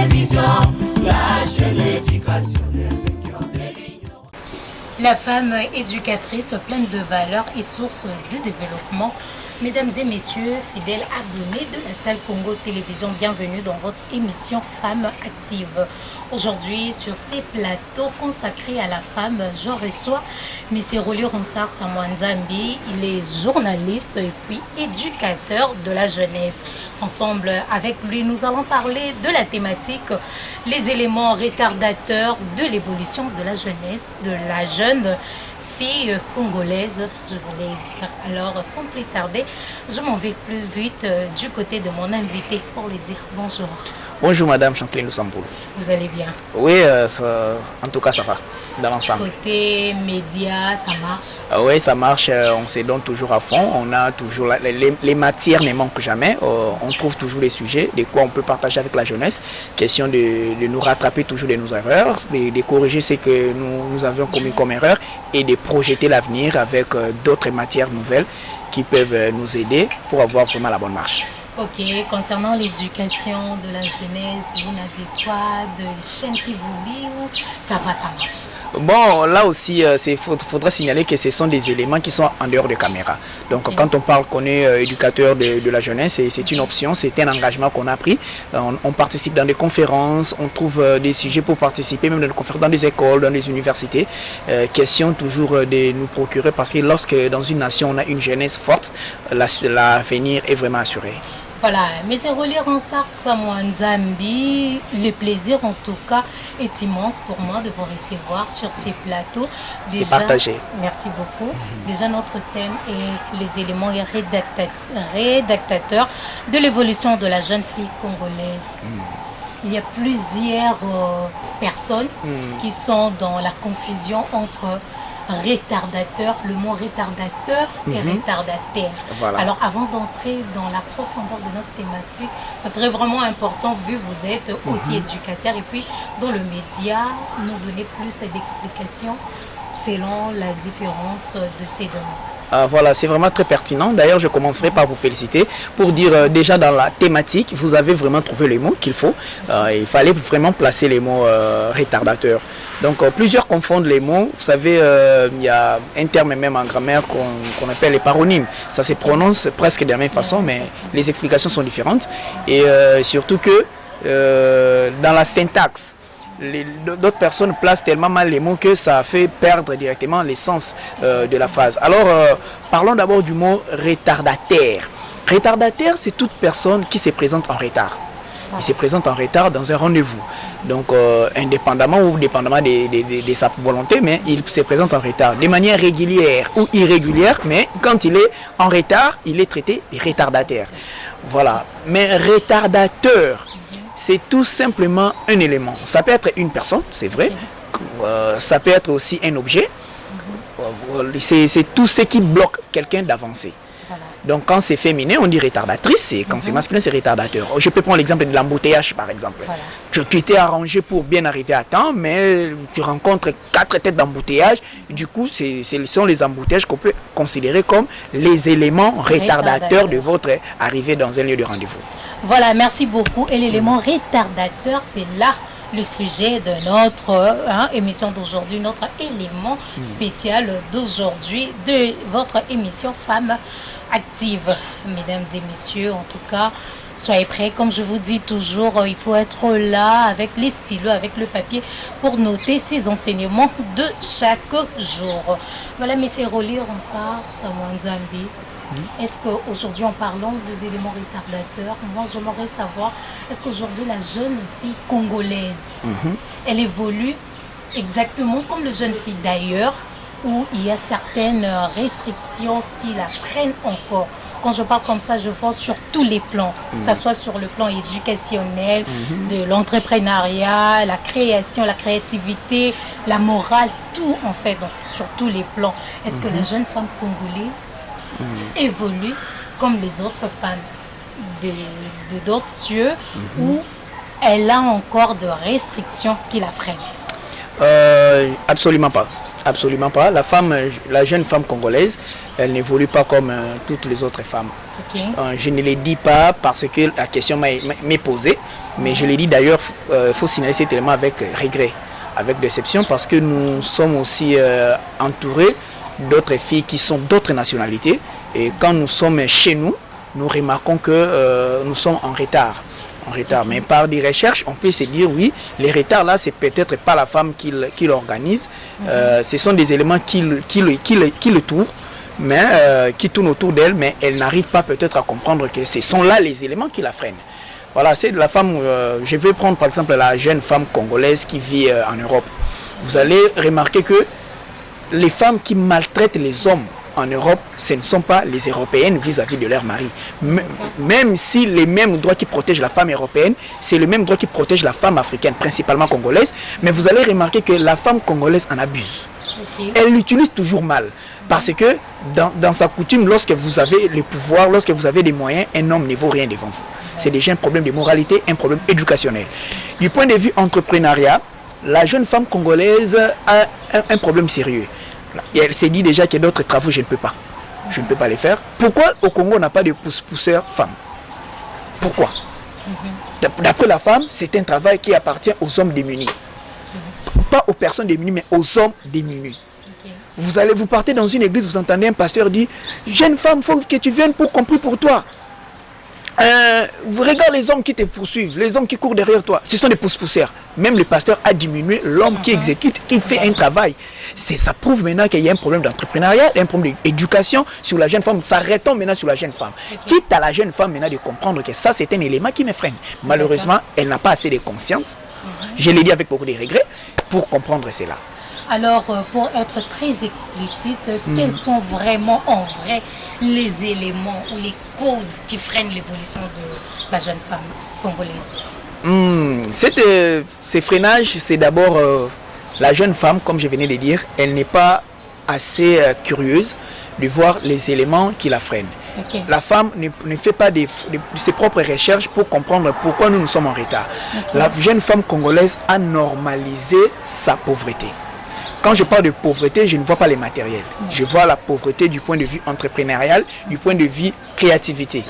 télévision, la chaîne éducationnelle, vainqueur de l'ignorance. La femme éducatrice pleine de valeurs et source de développement. Mesdames et messieurs, fidèles abonnés de la salle Congo Télévision, bienvenue dans votre émission Femmes Actives. Aujourd'hui, sur ces plateaux consacrés à la femme, je reçois M. Rolly Ronsard Samwanzambi. Il est journaliste et puis éducateur de la jeunesse. Ensemble avec lui, nous allons parler de la thématique, les éléments retardateurs de l'évolution de la jeunesse, de la jeune fille congolaise, je voulais dire. Alors, sans plus tarder, je m'en vais plus vite du côté de mon invité pour lui dire bonjour. Bonjour Madame Chanceline Lusamboulou. Vous allez bien? Oui, en tout cas ça va, dans l'ensemble. Côté médias, ça marche? Oui, ça marche, on se donne toujours à fond, on a toujours, les matières ne manquent jamais, on trouve toujours les sujets, de quoi on peut partager avec la jeunesse, question de nous rattraper toujours de nos erreurs, de corriger ce que nous avions commis comme erreur et de projeter l'avenir avec d'autres matières nouvelles qui peuvent nous aider pour avoir vraiment la bonne marche. Ok, concernant l'éducation de la jeunesse, vous n'avez pas de chaîne qui vous lie ou ça va, ça marche? Bon, là aussi, il faudrait signaler que ce sont des éléments qui sont en dehors de caméra. Donc, quand on parle qu'on est éducateur de la jeunesse, c'est une option, c'est un engagement qu'on a pris. On participe dans des conférences, on trouve des sujets pour participer, même dans des conférences, dans des écoles, dans des universités. Question toujours de nous procurer, parce que lorsque dans une nation, on a une jeunesse forte, l'avenir est vraiment assuré. Voilà, M. Rolly Ronsard Samwanzambi, le plaisir en tout cas est immense pour moi de vous recevoir sur ces plateaux. C'est partagé. Merci beaucoup. Déjà, notre thème est les éléments rédactateurs de l'évolution de la jeune fille congolaise. Il y a plusieurs personnes qui sont dans la confusion entre retardateur, le mot retardateur et retardataire. Voilà. Alors avant d'entrer dans la profondeur de notre thématique, ça serait vraiment important, vu que vous êtes aussi éducateur et puis dans le média, nous donner plus d'explications selon la différence de ces données. Voilà, c'est vraiment très pertinent. D'ailleurs, je commencerai par vous féliciter pour dire déjà dans la thématique, vous avez vraiment trouvé les mots qu'il faut. Il fallait vraiment placer les mots retardateurs. Donc, plusieurs confondent les mots. Vous savez, il y a un terme même en grammaire qu'on appelle les paronymes. Ça se prononce presque de la même façon, mais les explications sont différentes. Et surtout que dans la syntaxe, d'autres personnes placent tellement mal les mots que ça fait perdre directement l'essence de la phrase. Alors, parlons d'abord du mot retardataire. Retardataire, c'est toute personne qui se présente en retard. Il se présente en retard dans un rendez-vous. Donc, indépendamment ou dépendamment de sa volonté, mais il se présente en retard de manière régulière ou irrégulière, mais quand il est en retard, il est traité de retardataire. Voilà. Mais retardateur, c'est tout simplement un élément. Ça peut être une personne, c'est vrai. Ça peut être aussi un objet. C'est tout ce qui bloque quelqu'un d'avancer. Voilà. Donc quand c'est féminin, on dit retardatrice, et quand c'est masculin, c'est retardateur. Je peux prendre l'exemple de l'embouteillage, par exemple. Voilà. Tu t'es arrangé pour bien arriver à temps, mais tu rencontres 4 têtes d'embouteillage. Du coup, ce sont les embouteillages qu'on peut considérer comme les éléments retardateurs de votre arrivée dans un lieu de rendez-vous. Voilà, merci beaucoup. Et l'élément retardateur, c'est là le sujet de notre émission d'aujourd'hui, notre élément spécial d'aujourd'hui, de votre émission Femmes Actives. Mesdames et messieurs, en tout cas, soyez prêts. Comme je vous dis toujours, il faut être là avec les stylos, avec le papier pour noter ces enseignements de chaque jour. Voilà, M. Rolly Ronsard Samwanzambi. Est-ce qu'aujourd'hui, en parlant des éléments retardateurs, moi j'aimerais savoir, est-ce qu'aujourd'hui la jeune fille congolaise, elle évolue exactement comme les jeunes filles d'ailleurs, où il y a certaines restrictions qui la freinent encore? Quand je parle comme ça, je vois sur tous les plans, que ce soit sur le plan éducationnel, de l'entrepreneuriat, la création, la créativité, la morale, tout en fait, donc, sur tous les plans. Est-ce que la jeune femme congolaise évolue comme les autres femmes de d'autres cieux ou elle a encore de restrictions qui la freinent? Absolument pas. Absolument pas. La jeune femme congolaise, elle n'évolue pas comme toutes les autres femmes. Ok. Je ne le dis pas parce que la question m'est posée, mais je le dis d'ailleurs, il faut signaler cet élément avec regret, avec déception, parce que nous sommes aussi entourés d'autres filles qui sont d'autres nationalités. Et quand nous sommes chez nous, nous remarquons que nous sommes en retard. Mais par des recherches, on peut se dire oui, les retards là, c'est peut-être pas la femme qui l'organise. Ce sont des éléments qui le tournent, mais qui tournent autour d'elle, mais elle n'arrive pas peut-être à comprendre que ce sont là les éléments qui la freinent. Voilà, c'est de la femme. Je vais prendre par exemple la jeune femme congolaise qui vit en Europe. Vous allez remarquer que les femmes qui maltraitent les hommes en Europe, ce ne sont pas les Européennes vis-à-vis de leur mari. Même si les mêmes droits qui protègent la femme européenne, c'est le même droit qui protège la femme africaine, principalement congolaise. Mais vous allez remarquer que la femme congolaise en abuse. Okay. Elle l'utilise toujours mal. Parce que dans sa coutume, lorsque vous avez le pouvoir, lorsque vous avez des moyens, un homme ne vaut rien devant vous. C'est déjà un problème de moralité, un problème éducationnel. Du point de vue entrepreneuriat, la jeune femme congolaise a un problème sérieux. Et elle s'est dit déjà que d'autres travaux, je ne peux pas. Je ne peux pas les faire. Pourquoi au Congo, on n'a pas de pousse-pousseurs femmes? Pourquoi? D'après la femme, c'est un travail qui appartient aux hommes démunis. Pas aux personnes démunies, mais aux hommes démunis. Vous partez dans une église, vous entendez un pasteur dire « Jeune femme, il faut que tu viennes pour qu'on prie pour toi. » Regarde les hommes qui te poursuivent, les hommes qui courent derrière toi, ce sont des pousse-pousseurs. Même le pasteur a diminué l'homme qui exécute, qui fait un travail. Ça prouve maintenant qu'il y a un problème d'entrepreneuriat, un problème d'éducation sur la jeune femme. S'arrêtons maintenant sur la jeune femme. Quitte à la jeune femme maintenant de comprendre que ça c'est un élément qui me freine. Malheureusement, elle n'a pas assez de conscience. Je l'ai dit avec beaucoup de regrets pour comprendre cela. Alors, pour être très explicite, quels sont vraiment, en vrai, les éléments ou les causes qui freinent l'évolution de la jeune femme congolaise? Ces freinages, c'est d'abord la jeune femme, comme je venais de dire, elle n'est pas assez curieuse de voir les éléments qui la freinent. Okay. La femme ne fait pas de ses propres recherches pour comprendre pourquoi nous sommes en retard. Okay. La jeune femme congolaise a normalisé sa pauvreté. Quand je parle de pauvreté, je ne vois pas les matériels. Je vois la pauvreté du point de vue entrepreneurial, du point de vue créativité.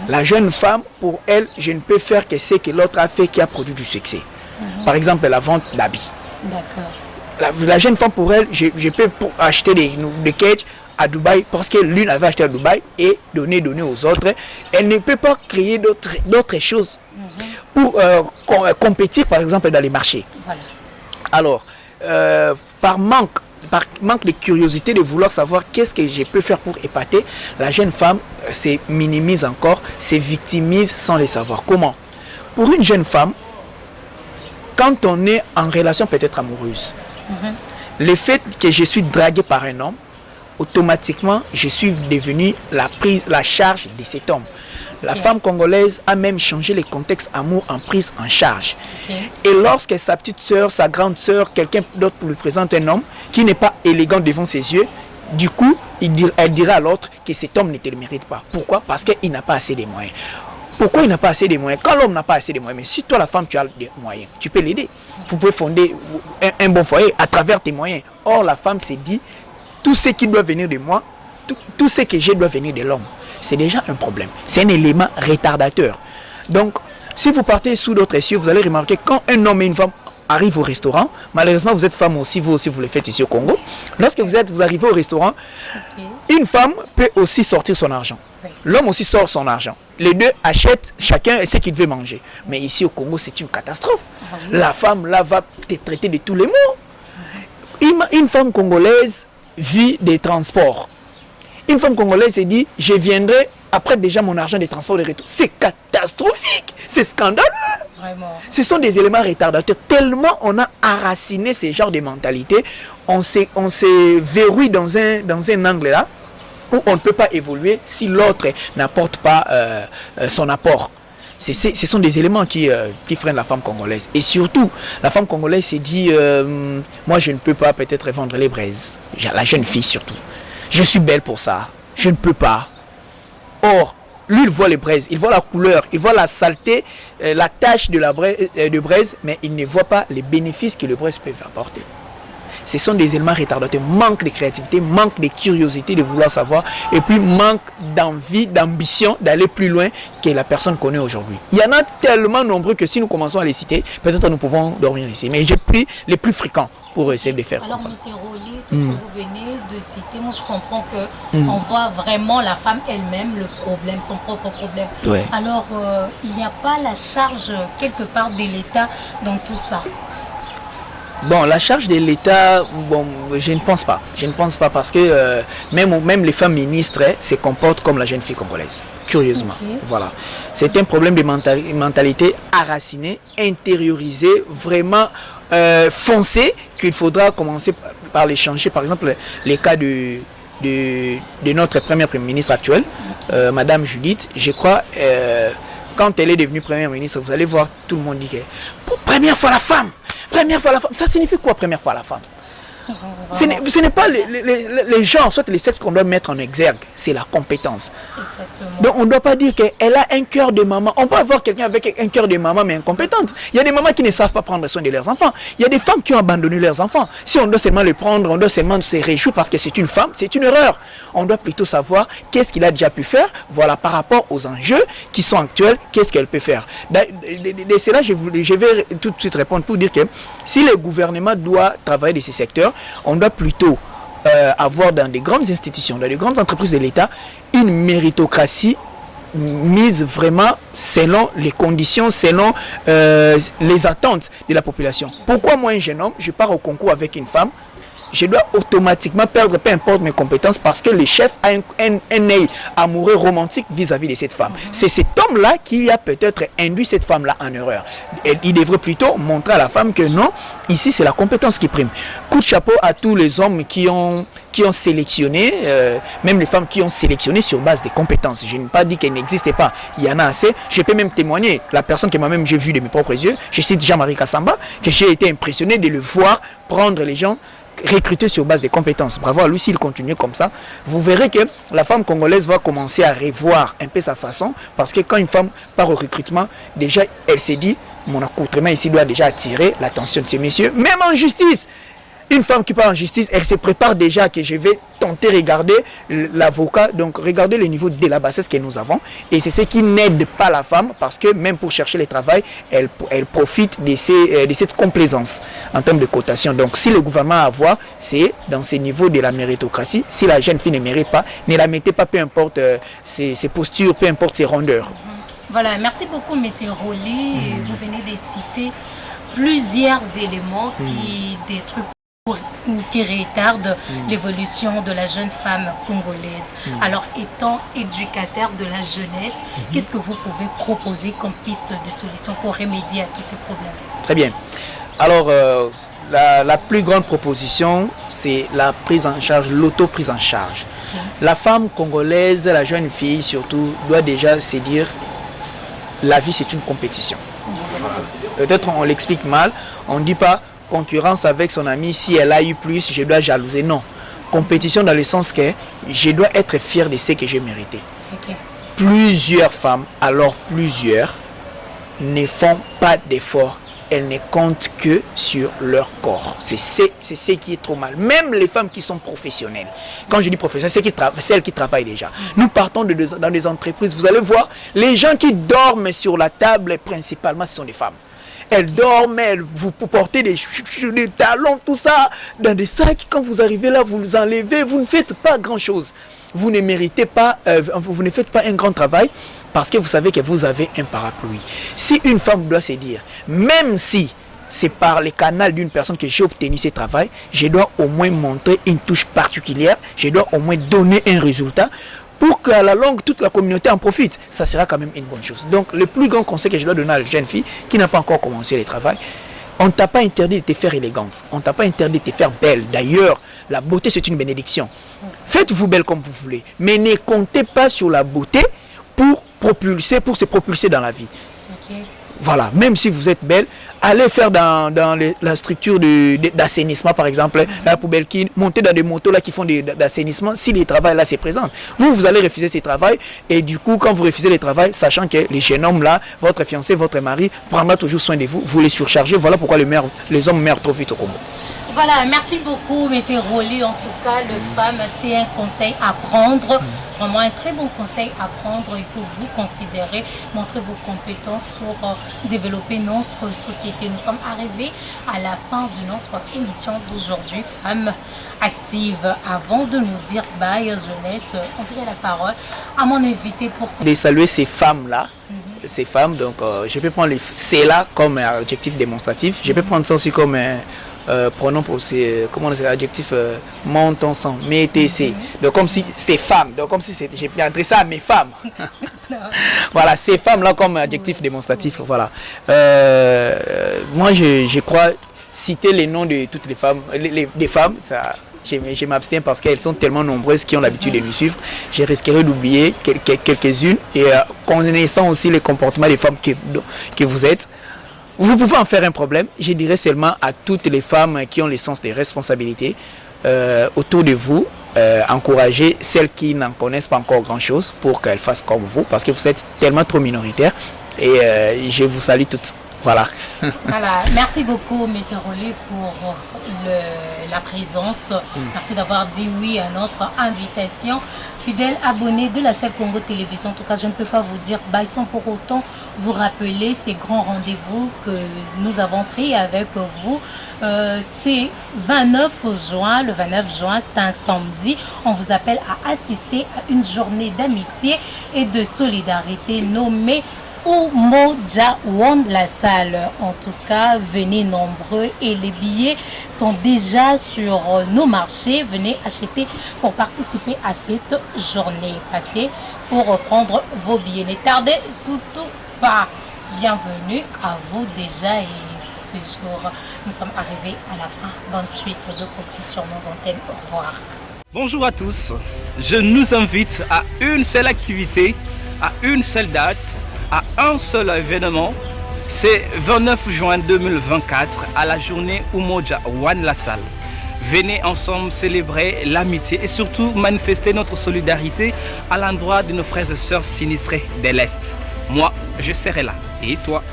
La jeune femme, pour elle, je ne peux faire que ce que l'autre a fait qui a produit du succès. Par exemple, la vente d'habits. La jeune femme, pour elle, je peux acheter des cages à Dubaï parce que l'une avait acheté à Dubaï et donner aux autres. Elle ne peut pas créer d'autres choses pour compétir, par exemple, dans les marchés. Voilà. Alors, par manque de curiosité de vouloir savoir qu'est-ce que je peux faire pour épater, la jeune femme se minimise encore, se victimise sans le savoir. Comment? Pour une jeune femme, quand on est en relation peut-être amoureuse, le fait que je suis dragué par un homme, automatiquement, je suis devenu la charge de cet homme. La femme congolaise a même changé le contexte amour en prise en charge. Et lorsque sa petite soeur, sa grande soeur, quelqu'un d'autre lui présente un homme qui n'est pas élégant devant ses yeux, du coup, elle dira à l'autre que cet homme ne te le mérite pas. Pourquoi? Parce qu'il n'a pas assez de moyens. Pourquoi il n'a pas assez de moyens? Quand l'homme n'a pas assez de moyens, mais si toi la femme tu as des moyens, tu peux l'aider. Vous pouvez fonder un bon foyer à travers tes moyens. Or la femme s'est dit, tout ce qui doit venir de moi, tout ce que j'ai doit venir de l'homme. C'est déjà un problème. C'est un élément retardateur. Donc, si vous partez sous d'autres cieux, vous allez remarquer quand un homme et une femme arrivent au restaurant, malheureusement vous êtes femme aussi, vous le faites ici au Congo. Lorsque vous arrivez au restaurant, une femme peut aussi sortir son argent. L'homme aussi sort son argent. Les deux achètent chacun ce qu'il veut manger. Mais ici au Congo, c'est une catastrophe. La femme là va te traiter de tous les mots. Une femme congolaise vit des transports. Une femme congolaise s'est dit, je viendrai après déjà mon argent de transport de retour. C'est catastrophique, c'est scandaleux. Vraiment. Ce sont des éléments retardateurs. Tellement on a enraciné ce genre de mentalité, on se verrouille dans un angle là où on ne peut pas évoluer si l'autre n'apporte pas son apport. Ce sont des éléments qui freinent la femme congolaise. Et surtout, la femme congolaise s'est dit, moi je ne peux pas peut-être vendre les braises. La jeune fille surtout. Je suis belle pour ça. Je ne peux pas. Or, lui, il voit les braises, il voit la couleur, il voit la saleté, la tache de braise, mais il ne voit pas les bénéfices que les braises peuvent apporter. ce sont des éléments retardateurs. Manque de créativité, manque de curiosité de vouloir savoir, et puis manque d'envie, d'ambition d'aller plus loin que la personne connaît aujourd'hui. Il y en a tellement nombreux que si nous commençons à les citer, peut-être nous pouvons dormir ici. Mais j'ai pris les plus fréquents pour essayer de les faire. Alors, M. Rolly, tout ce que vous venez de citer, moi je comprends qu'on voit vraiment la femme elle-même, le problème, son propre problème. Ouais. Alors, il n'y a pas la charge quelque part de l'État dans tout ça. Bon, la charge de l'État, bon, je ne pense pas. Je ne pense pas parce que même les femmes ministres se comportent comme la jeune fille congolaise, curieusement. Okay. Voilà. C'est un problème de mentalité enracinée, intériorisée, vraiment foncée, qu'il faudra commencer par les changer. Par exemple, les cas de notre première ministre actuelle, Madame Judith, je crois, quand elle est devenue première ministre, vous allez voir, tout le monde dit que pour première fois la femme. Première fois la femme, ça signifie quoi première fois la femme? Ce n'est pas les gens, soit les sexes qu'on doit mettre en exergue, c'est la compétence. Exactement. Donc on ne doit pas dire qu'elle a un cœur de maman. On peut avoir quelqu'un avec un cœur de maman mais incompétente. Il y a des mamans qui ne savent pas prendre soin de leurs enfants. Il y a des femmes qui ont abandonné leurs enfants. Si on doit seulement les prendre, on doit seulement se réjouir parce que c'est une femme, c'est une erreur. On doit plutôt savoir qu'est-ce qu'il a déjà pu faire, voilà, par rapport aux enjeux qui sont actuels, qu'est-ce qu'elle peut faire. De cela, je vais tout de suite répondre pour dire que si le gouvernement doit travailler dans ces secteurs, on doit plutôt avoir dans des grandes institutions, dans des grandes entreprises de l'État, une méritocratie mise vraiment selon les conditions, selon les attentes de la population. Pourquoi moi, un jeune homme, je pars au concours avec une femme, je dois automatiquement perdre peu importe mes compétences parce que le chef a un œil amoureux romantique vis-à-vis de cette femme. C'est cet homme-là qui a peut-être induit cette femme-là en erreur. Et il devrait plutôt montrer à la femme que non, ici c'est la compétence qui prime. Coup de chapeau à tous les hommes qui ont sélectionné, même les femmes qui ont sélectionné sur base des compétences. Je n'ai pas dit qu'elles n'existaient pas, il y en a assez. Je peux même témoigner, la personne que moi-même j'ai vue de mes propres yeux, je cite Jean-Marie Kassamba, que j'ai été impressionné de le voir prendre les gens recruter sur base des compétences. Bravo à lui s'il continue comme ça. Vous verrez que la femme congolaise va commencer à revoir un peu sa façon parce que quand une femme part au recrutement, déjà elle s'est dit mon accoutrement ici doit déjà attirer l'attention de ces messieurs. Même en justice, une femme qui part en justice, elle se prépare déjà que je vais tenter de regarder l'avocat, donc regarder le niveau de la bassesse que nous avons. Et c'est ce qui n'aide pas la femme parce que même pour chercher le travail, elle profite de cette complaisance en termes de cotation. Donc si le gouvernement a à voir, c'est dans ces niveaux de la méritocratie. Si la jeune fille ne mérite pas, ne la mettez pas, peu importe ses postures, peu importe ses rondeurs. Voilà, merci beaucoup M. Rolly. Vous venez de citer plusieurs éléments qui détruisent qui retarde l'évolution de la jeune femme congolaise. Alors, étant éducateur de la jeunesse, qu'est-ce que vous pouvez proposer comme piste de solution pour remédier à tous ces problèmes? Très bien. Alors, la plus grande proposition, c'est la prise en charge, l'auto-prise en charge. Okay. La femme congolaise, la jeune fille surtout, doit déjà se dire, la vie c'est une compétition. Peut-être on l'explique mal, on ne dit pas, concurrence avec son ami, si elle a eu plus, je dois jalouser. Non. Compétition dans le sens que je dois être fier de ce que j'ai mérité. Okay. Plusieurs femmes, alors plusieurs, ne font pas d'efforts. Elles ne comptent que sur leur corps. C'est ce qui est trop mal. Même les femmes qui sont professionnelles. Quand je dis professionnelles, c'est celles qui travaillent déjà. Nous partons dans des entreprises. Vous allez voir, les gens qui dorment sur la table, principalement, ce sont des femmes. Elles dorment, vous portez des talons, tout ça, dans des sacs. Quand vous arrivez là, vous les enlevez, vous ne faites pas grand-chose. Vous ne méritez pas, vous ne faites pas un grand travail parce que vous savez que vous avez un parapluie. Si une femme doit se dire, même si c'est par le canal d'une personne que j'ai obtenu ce travail, je dois au moins montrer une touche particulière, je dois au moins donner un résultat, pour qu'à la longue, toute la communauté en profite. Ça sera quand même une bonne chose. Donc, le plus grand conseil que je dois donner à la jeune fille qui n'a pas encore commencé le travail, on ne t'a pas interdit de te faire élégante. On ne t'a pas interdit de te faire belle. D'ailleurs, la beauté, c'est une bénédiction. Faites-vous belle comme vous voulez. Mais ne comptez pas sur la beauté pour se propulser dans la vie. Okay. Voilà, même si vous êtes belle, allez faire dans la structure d'assainissement, par exemple, la poubelle qui monter dans des motos là qui font d'assainissement, si les travails là se présentent. Vous allez refuser ces travails et du coup, quand vous refusez les travails, sachant que les jeunes hommes là, votre fiancé, votre mari prendra toujours soin de vous, vous les surchargez. Voilà pourquoi les hommes meurent trop vite au Congo. Voilà, merci beaucoup, M. Rolly. En tout cas, les femmes, c'était un conseil à prendre. Vraiment un très bon conseil à prendre. Il faut vous considérer, montrer vos compétences pour développer notre société. Nous sommes arrivés à la fin de notre émission d'aujourd'hui, Femmes Actives. Avant de nous dire bye, je laisse entrer la parole à mon invité pour... De saluer ces femmes-là. Ces femmes, donc je peux prendre c'est là comme adjectif démonstratif. Je peux prendre ça aussi comme... pronom pour ces, comment on dit, adjectif monte ensemble, mettez c'est. Donc comme si ces femmes, donc comme si j'ai entré ça à mes femmes. Voilà, ces femmes là comme adjectif démonstratif. Voilà. Moi je crois citer les noms de toutes les femmes, les femmes, ça. Je m'abstiens parce qu'elles sont tellement nombreuses qui ont l'habitude de nous suivre. Je risquerais d'oublier quelques-unes et connaissant aussi les comportements des femmes que vous êtes. Vous pouvez en faire un problème. Je dirais seulement à toutes les femmes qui ont le sens des responsabilités autour de vous, encourager celles qui n'en connaissent pas encore grand-chose pour qu'elles fassent comme vous, parce que vous êtes tellement trop minoritaires. Et je vous salue toutes. Voilà. Voilà. Merci beaucoup, M. Rolly, pour la présence. Merci d'avoir dit oui à notre invitation. Fidèles abonnés de la Selle Congo Télévision, en tout cas, je ne peux pas vous dire bye sans pour autant vous rappeler ces grands rendez-vous que nous avons pris avec vous. C'est 29 juin, le 29 juin, c'est un samedi. On vous appelle à assister à une journée d'amitié et de solidarité nommée Umoja Wand la salle. En tout cas, venez nombreux et les billets sont déjà sur nos marchés. Venez acheter pour participer à cette journée. Passez pour reprendre vos billets. Ne tardez surtout pas. Bienvenue à vous déjà et pour ce jour, nous sommes arrivés à la fin. Bonne suite de programme sur nos antennes. Au revoir. Bonjour à tous. Je nous invite à une seule activité, à une seule date, à un seul événement. C'est 29 juin 2024 à la journée Umoja Wand la salle. Venez ensemble célébrer l'amitié et surtout manifester notre solidarité à l'endroit de nos frères et sœurs sinistrés de l'Est. Moi, je serai là. Et toi?